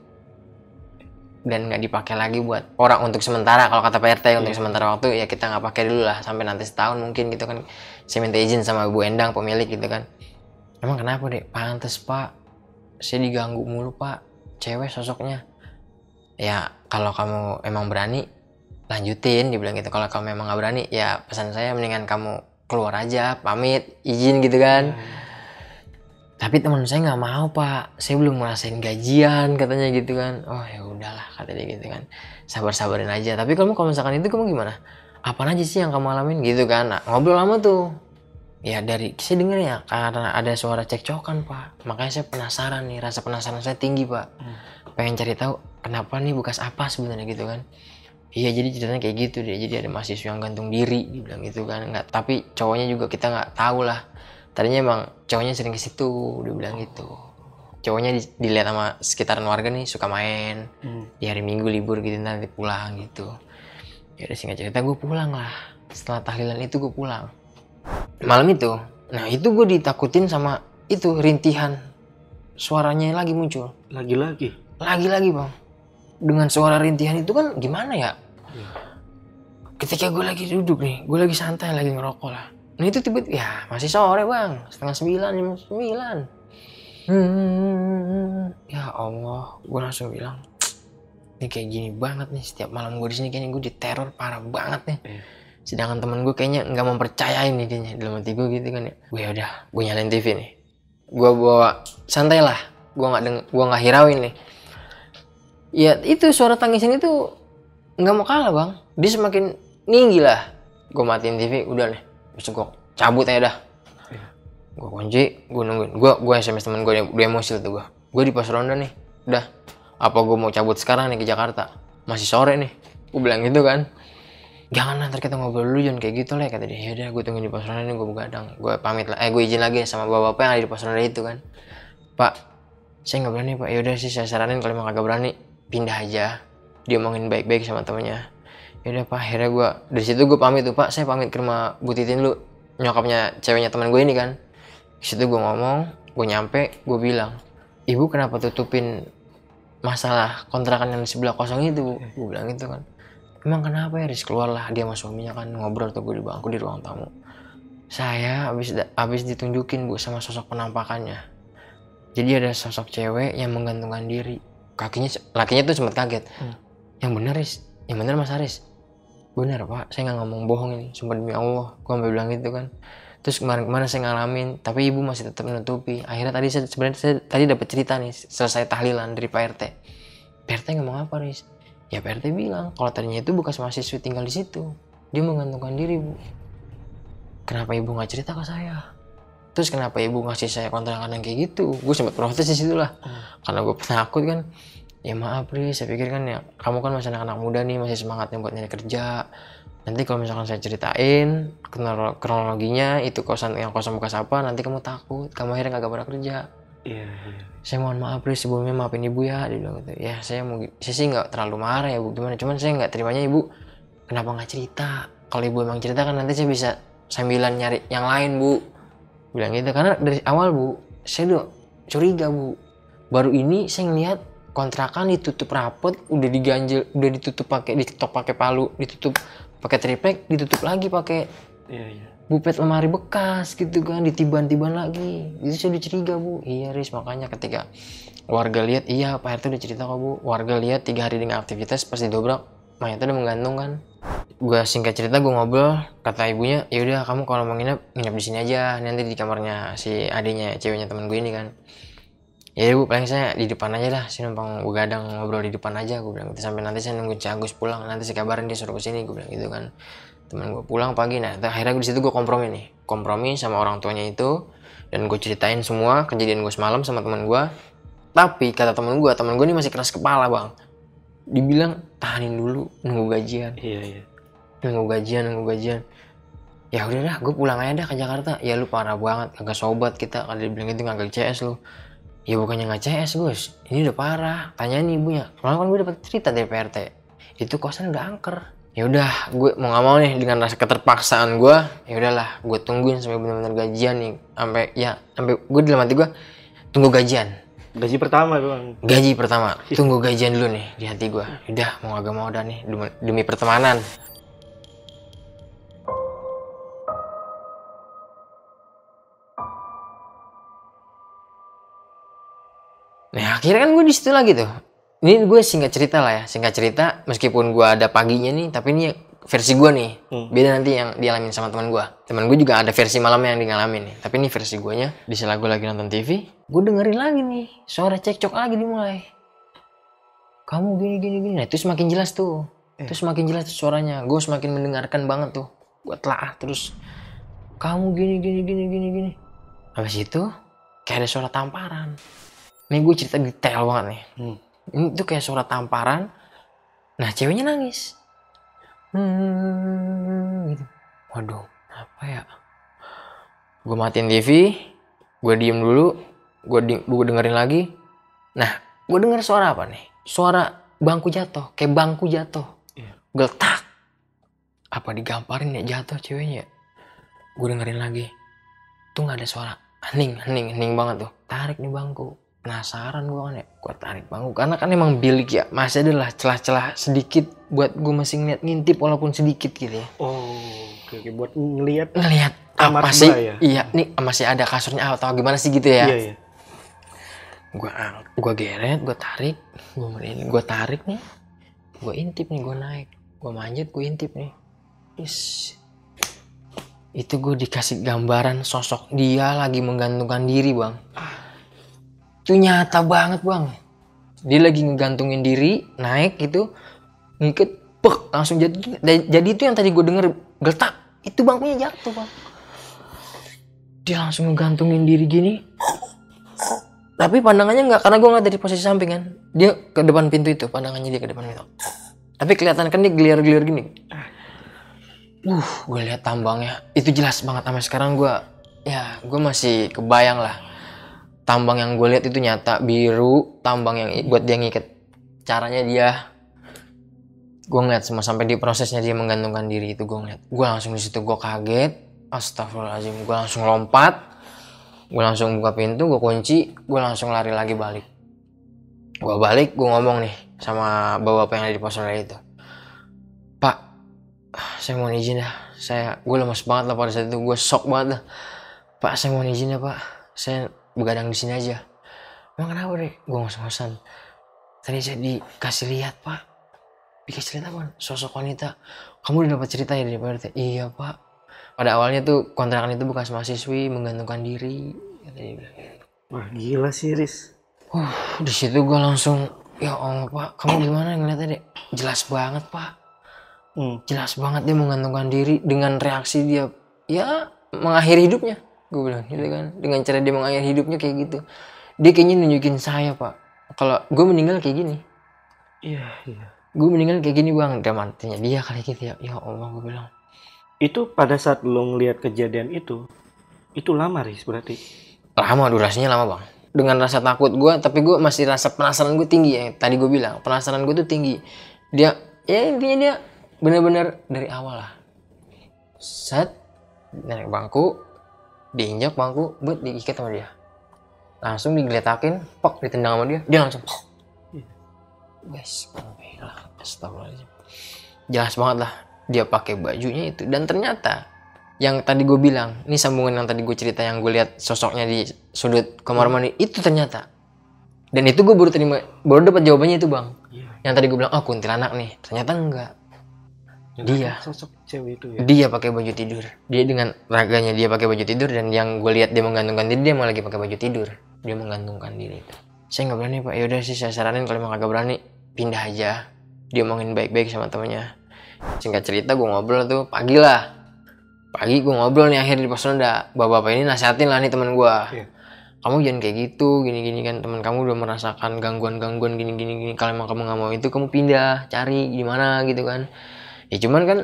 dan nggak dipakai lagi buat orang untuk sementara. Kalau kata Pak RT untuk sementara waktu ya kita nggak pakai dulu lah sampai nanti setahun mungkin gitu kan. Saya minta izin sama Bu Endang pemilik gitu kan. Emang kenapa Dek? Pantes Pak, saya diganggu mulu Pak, cewek sosoknya. Ya kalau kamu emang berani lanjutin, dibilang gitu. Kalau kamu emang nggak berani ya pesan saya mendingan kamu keluar aja, pamit, izin gitu kan. Tapi teman saya nggak mau Pak, saya belum ngerasain gajian katanya gitu kan. Oh ya udahlah kata dia gitu kan, sabar-sabarin aja. Tapi kalau misalkan itu kamu gimana? Apaan aja sih yang kamu alamin gitu kan? Nah, ngobrol lama tuh. Ya dari saya denger ya karena ada suara cekcokan Pak. Makanya saya penasaran nih, rasa penasaran saya tinggi Pak. Pengen cari tahu kenapa nih bekas apa sebenarnya gitu kan. Iya jadi ceritanya kayak gitu deh. Jadi ada mahasiswa yang gantung diri dibilang gitu kan. Nggak, tapi cowoknya juga kita nggak tahu lah. Tadinya emang cowoknya sering ke situ, dia bilang gitu. Cowoknya dilihat sama sekitaran warga nih suka main. Di hari Minggu libur gitu nanti pulang gitu. Ya udah singkat cerita gue pulang lah. Setelah tahlilan itu gue pulang. Malam itu, nah itu gue ditakutin sama itu rintihan. Suaranya lagi muncul. Lagi-lagi Bang. Dengan suara rintihan itu kan gimana ya? Ketika gue lagi duduk nih, gue lagi santai lagi ngerokok lah. Nah itu tiba-tiba, ya masih sore Bang, 8:30, jam 9. Ya Allah, gue langsung bilang, ini kayak gini banget nih, setiap malam gue di sini kayaknya gue diteror parah banget nih. Sedangkan temen gue kayaknya nggak mempercayain nih kayaknya dalam hati gue gitu kan ya. Gue udah, gue nyalain TV nih, gue bawa santai lah, gue nggak hirauin nih. Ya itu suara tangisan itu nggak mau kalah Bang, dia semakin tinggi lah. Gue matiin TV, udah nih. Besok gue cabut aja dah. Gue kunci, gue nungguin. Gue SMS temen gue, dia emosi tuh gue. Gue di pos ronda nih. Udah. Apa gue mau cabut sekarang nih ke Jakarta? Masih sore nih. Gue bilang gitu kan. Jangan nanti kita ngobrol dulu jangan kayak gitu lah kata dia. Yaudah gue tungguin di pos ronda nih, gue begadang. Gue pamit lah. Gue izin lagi sama bapak-bapak yang ada di pos ronda itu kan. Pak, saya nggak berani Pak. Yaudah sih saya saranin kalau emang kagak berani pindah aja. Dia omongin baik-baik sama temennya. Yaudah Pak, akhirnya gue dari situ gue pamit tuh Pak, saya pamit ke rumah Bu Titin dulu, nyokapnya ceweknya teman gue ini kan. Di situ gue ngomong, gue nyampe, gue bilang, Ibu kenapa tutupin masalah kontrakan yang di sebelah kosong itu? Gue bilang gitu kan. Emang kenapa ya? Riz keluar lah dia sama suaminya kan ngobrol tuh gue di bangku di ruang tamu. Saya abis ditunjukin Bu sama sosok penampakannya. Jadi ada sosok cewek yang menggantungkan diri. Lakinya tuh sempat kaget. Yang bener Riz, yang bener Mas Haris. Bener Pak, saya nggak ngomong bohong ini, sumpah demi Allah, gue sampai bilang gitu kan. Terus kemarin saya ngalamin, tapi ibu masih tetap menutupi. Akhirnya tadi saya dapat cerita nih, selesai tahlilan dari Pak RT. Pak RT ngomong apa Riz? Ya Pak RT bilang, kalau tadinya itu bekas mahasiswa tinggal di situ, dia menggantungkan diri Bu. kenapa ibu nggak cerita ke saya? Terus kenapa ibu ngasih saya kontrakan yang kayak gitu? Gue sempat protes di situ lah. Karena gue penakut kan. Ya maaf Riz, saya pikir kan ya kamu kan masih anak-anak muda nih, masih semangatnya buat nyari kerja. Nanti kalau misalkan saya ceritain kronologinya itu kosan bekas apa, nanti kamu takut, kamu akhirnya kagak pernah kerja. Iya. Saya mohon maaf Riz, sebelumnya maafin ibu ya, dia bilang gitu. Ya saya sih nggak terlalu marah ya bu, gimana? Cuman saya nggak terimanya ibu kenapa nggak cerita. Kalau ibu emang cerita kan nanti saya bisa sambilan nyari yang lain bu, bilang gitu. Karena dari awal bu, saya udah curiga bu. Baru ini saya ngeliat kontrakan ditutup rapet, udah diganjel, udah ditutup diketok pakai palu, ditutup pakai triplek, ditutup lagi pakai bupet lemari bekas gitu kan, ditiban-tiban lagi. Itu saya udah curiga bu. Iya Riz, makanya ketika warga lihat, iya Pak RT udah cerita kok bu. Warga lihat 3 hari dengan aktivitas pas didobrak mayatnya udah menggantung kan. Gue singkat cerita, gue ngobrol, kata ibunya, ya udah kamu kalau mau nginep di sini aja, nanti di kamarnya si adiknya ceweknya temen gue ini kan. Ya bu, paling saya di depan aja lah, sih numpang begadang ngobrol di depan aja, gue bilang gitu. Sampai nanti saya nunggu Cik Agus pulang, nanti saya kabarin dia suruh kesini, gue bilang gitu kan. Temen gue pulang pagi, nah akhirnya di situ gue kompromi sama orang tuanya itu, dan gue ceritain semua kejadian gue semalam sama temen gue. Tapi kata temen gue ini masih keras kepala bang. Dibilang tahanin dulu, nunggu gajian. Iya. Nunggu gajian. Ya udah dah, gue pulang aja dah ke Jakarta. Ya lu parah banget, kagak sobat kita. Kalau dia bilang gitu ngagak CS lu. Ya bukannya nggak CS bos, ini udah parah. Tanyain ibunya. Soalnya kan gue dapat cerita dari PRT. Itu kosan udah angker. Ya udah, gue mau nggak mau nih dengan rasa keterpaksaan gue. Ya udahlah, gue tungguin sampai benar-benar gajian nih. Sampai gue dalam hati gue tunggu gajian. Gaji pertama doang. Gaji pertama, tunggu gajian dulu nih di hati gue. Udah, mau nggak mau dah nih demi pertemanan. Nah akhirnya kan gue di situ lagi tuh. Ini gue singkat cerita lah ya, meskipun gue ada paginya nih, tapi ini versi gue nih. Beda nanti yang dialamin sama teman gue. Teman gue juga ada versi malamnya yang ngalamin nih. Tapi ini versi gue nya. Di sela gue lagi nonton TV, gue dengerin lagi nih suara cekcok lagi dimulai. Kamu gini. Nah itu semakin jelas tuh. Itu semakin jelas tuh suaranya. Gue semakin mendengarkan banget tuh. Gue telaah terus. Kamu gini. Habis itu kayak ada suara tamparan. Nih gue cerita detail banget nih. Ini tuh kayak suara tamparan. Nah ceweknya nangis. Gitu. Waduh, apa ya? Gue matiin TV. Gue diem dulu. Gue dengerin lagi. Nah, gue denger suara apa nih? Suara bangku jatuh. Kayak bangku jatuh. Geletak. Apa digamparin ya jatuh ceweknya? Gue dengerin lagi. Tuh gak ada suara. Hening banget tuh. Tarik nih bangku. Penasaran gue kan ya, gue tarik bangku karena kan emang bilik ya, masih ada lah celah-celah sedikit buat gue masih ngintip walaupun sedikit gitu ya. Oke, buat ngelihat apa sih ya? Iya nih masih ada kasurnya atau gimana sih gitu ya. Iya. Gue geret, gue tarik nih, gue intip nih, gue naik, gue manjat, gue intip nih. Itu gue dikasih gambaran sosok dia lagi menggantungkan diri bang. Itu nyata banget bang. Dia lagi ngegantungin diri, naik gitu, ngiket, langsung jatuh. Jadi itu yang tadi gue denger geletak, itu bangkunya jatuh bang. Dia langsung ngegantungin diri gini. Tapi pandangannya nggak, karena gue nggak dari posisi samping kan. Dia ke depan pintu itu, pandangannya dia ke depan pintu. Tapi kelihatan kan dia gelir-gelir gini. Gue lihat tambangnya, itu jelas banget sampai sekarang gue masih kebayang lah. Tambang yang gue lihat itu nyata biru, tambang yang buat dia ngikat. Caranya dia, gue ngeliat semua sampai di prosesnya dia menggantungkan diri itu gue ngeliat. Gue langsung di situ gue kaget, astagfirullahaladzim. Gue langsung lompat, gue langsung buka pintu, gue kunci, gue langsung lari lagi balik. Gue balik, gue ngomong nih sama bapak yang ada di pos itu. Pak, saya mau izin ya. Gue lemas banget lah pada saat itu, gue shock banget lah. Pak, saya mau izin ya Pak, saya begadang di sini aja. Emang kenapa deh? Gue ngos-ngosan. Tadi saya dikasih lihat Pak. Dikasih lihat apa? Sosok wanita. Kamu udah dapat cerita ya dari Pak RT? Iya Pak. Pada awalnya tuh kontrakan itu bekas mahasiswi menggantungkan diri. Wah gila sih Riz. Di situ gue langsung, ya Allah Pak, kamu gimana ngeliatnya deh? Jelas banget Pak. Jelas banget dia menggantungkan diri dengan reaksi dia ya mengakhiri hidupnya, gue bilang gitu kan. Dengan cara dia mengakhiri hidupnya kayak gitu, dia kayaknya nunjukin saya Pak, kalau gue meninggal kayak gini. Iya. Gue meninggal kayak gini Bang, dan matinya dia kali gitu ya. Ya Allah, gue bilang. Itu pada saat lo ngeliat kejadian itu lama Riz berarti? Lama, durasinya lama Bang. Dengan rasa takut gue, tapi gue masih rasa penasaran gue tinggi ya. Tadi gue bilang penasaran gue tuh tinggi. Dia, ya intinya dia benar-benar dari awal lah. Set, naik bangku, diinjak bangku, buat diikat sama dia. Langsung digeletakin, pok, ditendang sama dia langsung pok. Guys, astagfirullahaladzim. Jelas banget lah dia pakai bajunya itu. Dan ternyata yang tadi gue bilang, ini sambungan yang tadi gue cerita, yang gue lihat sosoknya di sudut kamar mandi itu ternyata. Dan itu gue baru dapat jawabannya itu Bang. Yang tadi gue bilang, oh kuntilanak nih, ternyata enggak. Dia sosok cewek itu ya. Dia pakai baju tidur. Dia dengan raganya dia pakai baju tidur, dan yang gue lihat dia menggantungkan diri, dia malah lagi pakai baju tidur. Dia menggantungkan diri itu. Saya nggak berani Pak. Yaudah sih saya saranin kalau emang kagak berani pindah aja. Dia omongin baik-baik sama temennya. Singkat cerita gue ngobrol tuh pagi gue ngobrol nih akhir di pos ronda. Bapak-bapak ini nasihatin lah nih teman gue. Kamu jangan kayak gitu, gini-gini kan, teman kamu udah merasakan gangguan gini. Kalau emang kamu nggak mau itu, kamu pindah, cari gimana gitu kan. Ya cuman kan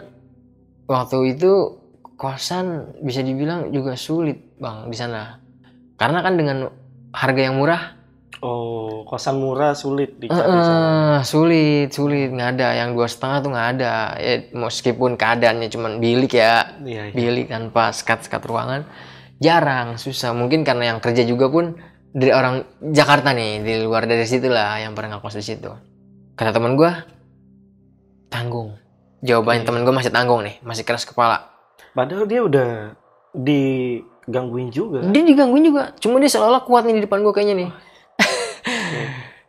waktu itu kosan bisa dibilang juga sulit Bang di sana. Karena kan dengan harga yang murah. Oh, kosan murah sulit dicari sana. Sulit, nggak ada. Yang 2,5 tuh nggak ada. Ya, meskipun keadaannya cuman bilik ya, bilik tanpa sekat ruangan, jarang, susah. Mungkin karena yang kerja juga pun dari orang Jakarta nih, di luar dari situ lah yang pernah ngekos di situ. Kata teman gue, tanggung. Jawabannya teman gue masih tanggung nih, masih keras kepala. Padahal dia udah digangguin juga. Dia digangguin juga, cuma dia seolah-olah kuat nih di depan gue kayaknya nih.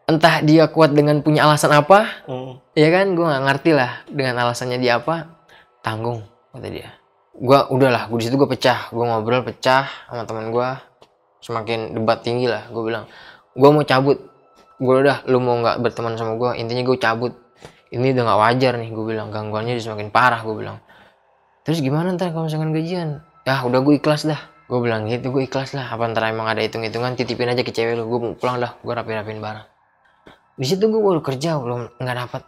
Entah dia kuat dengan punya alasan apa, ya kan, gue nggak ngerti lah dengan alasannya dia apa. Tanggung, kata dia. Gue udahlah, gue di situ gue pecah, gue ngobrol pecah sama teman gue, semakin debat tinggi lah. Gue bilang, gue mau cabut, gue udah, lu mau nggak berteman sama gue, intinya gue cabut. Ini udah nggak wajar nih, gue bilang, gangguannya udah semakin parah, gue bilang. Terus gimana ntar kalau misalkan gajian? Ya udah gue ikhlas dah, gue bilang gitu, gue ikhlas lah. Apa ntar emang ada hitung-hitungan, titipin aja ke cewek lu, gue mau pulang dah, gue rapi-rapiin barang. Di situ gue baru kerja, belum nggak dapat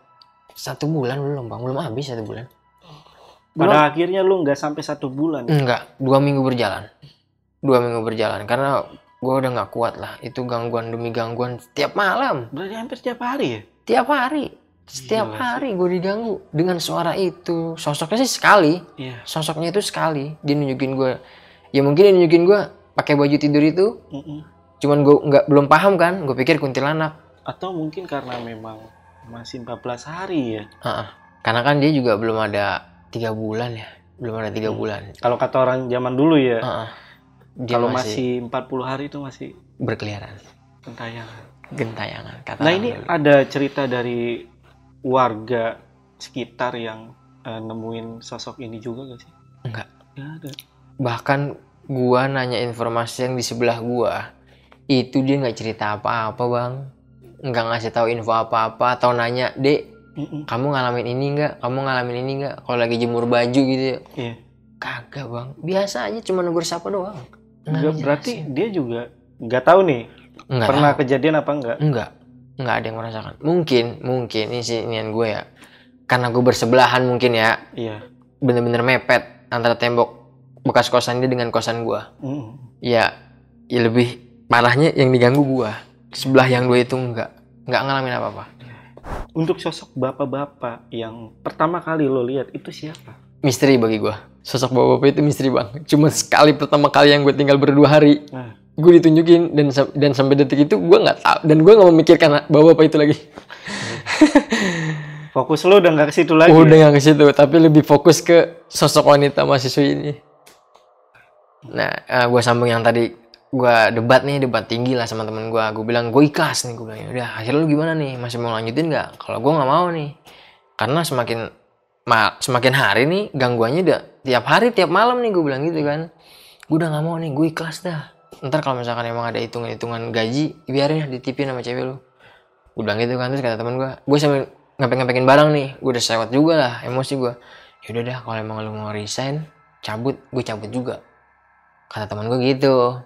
1 bulan belum Bang, belum habis 1 bulan. Pada akhirnya lu nggak sampai 1 bulan? Enggak, 2 minggu berjalan. 2 minggu berjalan karena gue udah nggak kuat lah. Itu gangguan demi gangguan setiap malam. Berarti hampir setiap hari ya? Tiap hari. Setiap hari gue diganggu dengan suara itu. Sosoknya sih sekali. Sosoknya itu sekali. Dia nunjukin gue. Ya mungkin dia nunjukin gue pakai baju tidur itu. Cuman gue belum paham kan. Gue pikir kuntilanak. Atau mungkin karena memang masih 14 hari ya? Karena kan dia juga belum ada 3 bulan ya. Belum ada 3 bulan. Kalau kata orang zaman dulu ya. Dia kalau masih 40 hari itu masih berkeliaran. Gentayangan. Nah ini ada cerita dari warga sekitar yang nemuin sosok ini juga gak sih? Enggak. Nggak ada. Bahkan gua nanya informasi yang di sebelah gua, itu dia nggak cerita apa-apa Bang. Nggak ngasih tahu info apa-apa, atau nanya, Dek, kamu ngalamin ini nggak? Kalau lagi jemur baju gitu ya. Kagak Bang, biasa aja, cuma negur sapa doang. Berarti dia juga nggak tahu nih pernah kejadian apa enggak? Nggak ada yang merasakan. Mungkin ini sih nian gue ya, karena gue bersebelahan mungkin ya. Bener-bener mepet antara tembok bekas kosan dia dengan kosan gue. Ya lebih parahnya yang diganggu gue. Sebelah yang 2 itu nggak ngalamin apa-apa. Untuk sosok bapak-bapak yang pertama kali lo lihat itu siapa? Misteri bagi gue. Sosok bapak-bapak itu misteri Bang. Cuma sekali pertama kali yang gue tinggal berdua hari, gue ditunjukin, dan sampai detik itu gue nggak tahu, dan gue nggak memikirkan bapak-bapak itu lagi. Fokus lo udah nggak ke situ lagi. Udah nggak ke situ, tapi lebih fokus ke sosok wanita mahasiswi ini. Nah, gue sambung yang tadi. Gue debat tinggi lah sama temen gue. Gue bilang gue ikhlas nih, gue bilang udah, akhirnya lu gimana nih, masih mau lanjutin nggak? Kalau gue nggak mau nih, karena semakin hari nih gangguannya udah tiap hari tiap malam nih, gue bilang gitu kan. Gue udah nggak mau nih, gue ikhlas dah. Ntar kalau misalkan emang ada hitungan gaji, biarin ya ditipin sama cewek lu. Gue bilang gitu kan. Terus kata temen gue sambil ngepeng-ngepengin barang nih, gue udah sewot juga lah emosi gue. Yaudah dah, kalau emang lu mau resign, gue cabut juga. Kata teman gue gitu.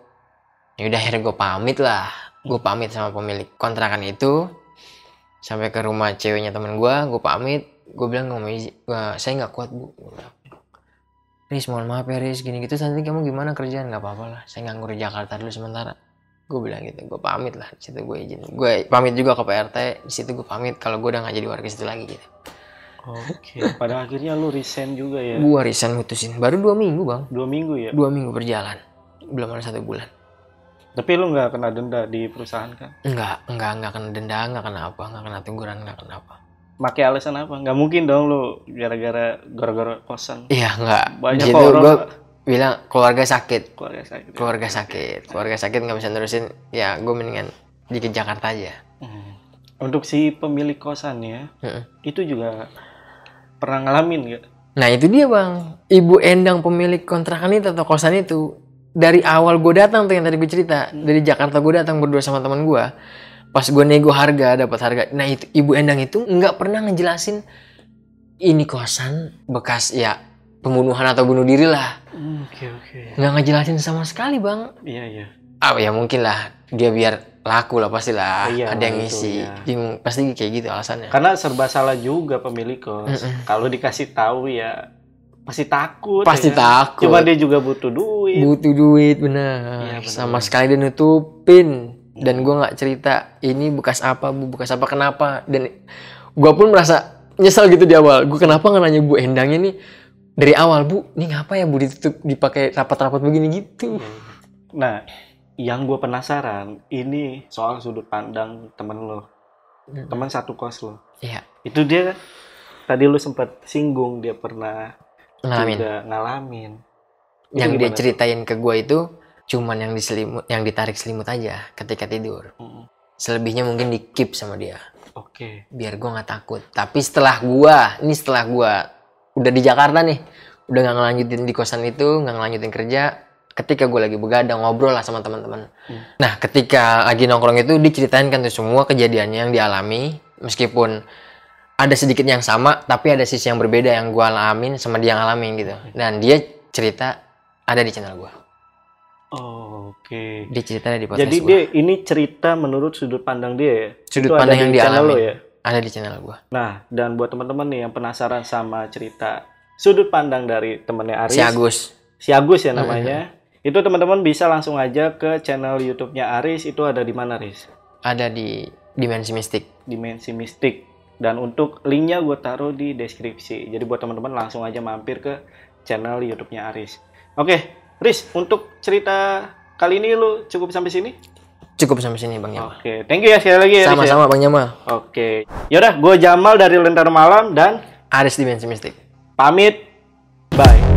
Ya udah akhirnya gue pamit lah. Gue pamit sama pemilik kontrakan itu. Sampai ke rumah ceweknya teman gue pamit. Gue bilang nggak mau izin, saya nggak kuat bu. Riz, mohon maaf ya Riz, gini gitu. Nanti kamu gimana kerjaan? Nggak apa-apa lah, saya nganggur di Jakarta dulu sementara. Gue bilang gitu, gue pamit lah. Di situ gue izin, gue pamit juga ke PRT. Di situ gue pamit kalau gue udah nggak jadi warga situ lagi gitu. Oke. Pada akhirnya lu resign juga ya? Gue resign mutusin, baru 2 minggu bang. 2 minggu ya? 2 minggu berjalan, belum ada 1 bulan. Tapi lu nggak kena denda di perusahaan kan? Enggak kena denda, nggak kena apa, nggak kena teguran, nggak kena apa. Pakai alasan apa? Nggak mungkin dong lu gara-gara kosan. Iya nggak. Banyak Jadi orang gue bilang keluarga sakit. Keluarga sakit Nggak bisa nerusin. Ya gue mendingan di Jakarta aja. Untuk si pemilik kosan ya, itu juga pernah ngalamin nggak? Nah itu dia bang, Ibu Endang pemilik kontrakan itu atau kosan itu, dari awal gue datang tuh yang tadi gue cerita, dari Jakarta gue datang berdua sama teman gue. Pas gue nego harga, dapat harga. Nah itu Ibu Endang itu nggak pernah ngejelasin ini kosan bekas ya pembunuhan atau bunuh diri lah. Oke. Nggak ngejelasin sama sekali bang. Iya. Ya mungkin lah dia biar laku lah pastilah. Iya, ada yang ngisi. Ya. Pasti kayak gitu alasannya. Karena serba salah juga pemilik kos. Kalau dikasih tahu ya pasti takut. Pasti ya. takut. Cuma dia juga butuh duit. Bener. Sama sekali dia nutupin. Dan gue nggak cerita ini bekas apa bu, bekas apa kenapa. Dan gue pun merasa nyesal gitu di awal. Gue kenapa nggak nanya Bu Endangnya nih dari awal, Bu ini ngapa ya bu ditutup dipakai rapat-rapat begini gitu. Nah yang gue penasaran ini soal sudut pandang temen lo, teman satu kos lo. Iya. Itu dia tadi lo sempat singgung dia pernah ngalamin. Yang dia ceritain ke gue itu cuman yang ditarik selimut aja ketika tidur. Selebihnya mungkin di keep sama dia. Oke. Biar gue nggak takut. Tapi setelah gue udah di Jakarta nih, udah nggak ngelanjutin di kosan itu, nggak ngelanjutin kerja. Ketika gue lagi begadang ngobrol lah sama teman-teman. Nah ketika lagi nongkrong itu diceritain kan tuh semua kejadiannya yang dialami, meskipun ada sedikit yang sama, tapi ada sisi yang berbeda yang gue alamin sama dia ngalamin gitu. Dan dia cerita ada di channel gue. Oke. Dia ceritanya di podcast Jadi gua. dia ini cerita menurut sudut pandang dia ya? Sudut pandang yang dialami lo ya? Ada di channel gue. Nah, dan buat teman-teman nih yang penasaran sama cerita sudut pandang dari temennya Aris. Si Agus ya namanya. Itu teman-teman bisa langsung aja ke channel YouTube-nya Aris. Itu ada di mana, Aris? Ada di Dimensi Mistik. Dimensi Mistik. Dan untuk linknya gue taruh di deskripsi. Jadi buat teman-teman langsung aja mampir ke channel YouTube-nya Aris. Oke. Riz, untuk cerita kali ini lu cukup sampai sini? Cukup sampai sini Bang Jamal. Oke, thank you ya sekali lagi ya. Sama-sama Bang Jamal. Oke. Yaudah, gue Jamal dari Lentera Malam dan Aris Dimensi Mistik. Pamit. Bye.